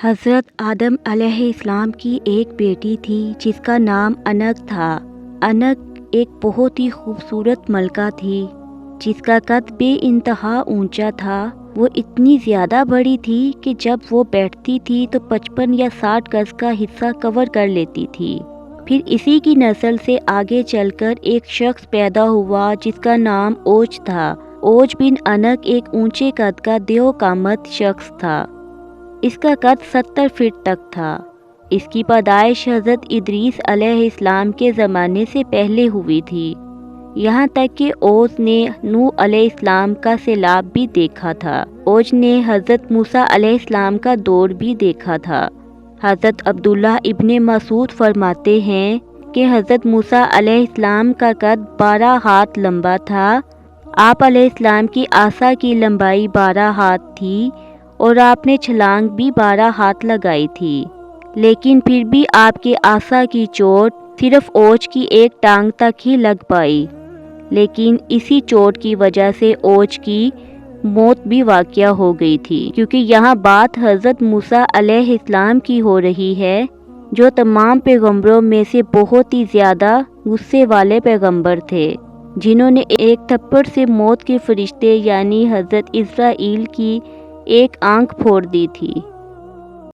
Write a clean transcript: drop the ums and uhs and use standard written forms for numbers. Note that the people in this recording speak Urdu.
حضرت آدم علیہ السلام کی ایک بیٹی تھی جس کا نام انک تھا۔ انک ایک بہت ہی خوبصورت ملکہ تھی جس کا قد بے انتہا اونچا تھا۔ وہ اتنی زیادہ بڑی تھی کہ جب وہ بیٹھتی تھی تو 55 یا 60 گز کا حصہ کور کر لیتی تھی۔ پھر اسی کی نسل سے آگے چل کر ایک شخص پیدا ہوا جس کا نام اوج تھا۔ اوج بن انک ایک اونچے قد کا دیو قامت شخص تھا۔ اس کا قد 70 فٹ تک تھا۔ اس کی پیدائش حضرت ادریس علیہ السلام کے زمانے سے پہلے ہوئی تھی، یہاں تک کہ اوج نے نوح علیہ السلام کا سیلاب بھی دیکھا تھا۔ اوج نے حضرت موسیٰ علیہ السلام کا دور بھی دیکھا تھا۔ حضرت عبداللہ ابن مسعود فرماتے ہیں کہ حضرت موسیٰ علیہ السلام کا قد 12 ہاتھ لمبا تھا۔ آپ علیہ السلام کی عصا کی لمبائی 12 ہاتھ تھی اور آپ نے چھلانگ بھی 12 ہاتھ لگائی تھی، لیکن پھر بھی آپ کے عصا کی چوٹ صرف اوج کی ایک ٹانگ تک ہی لگ پائی، لیکن اسی چوٹ کی وجہ سے اوج کی موت بھی واقع ہو گئی تھی، کیونکہ یہاں بات حضرت موسیٰ علیہ السلام کی ہو رہی ہے جو تمام پیغمبروں میں سے بہت ہی زیادہ غصے والے پیغمبر تھے، جنہوں نے ایک تھپڑ سے موت کے فرشتے یعنی حضرت اسرائیل کی ایک آنکھ پھوڑ دی تھی۔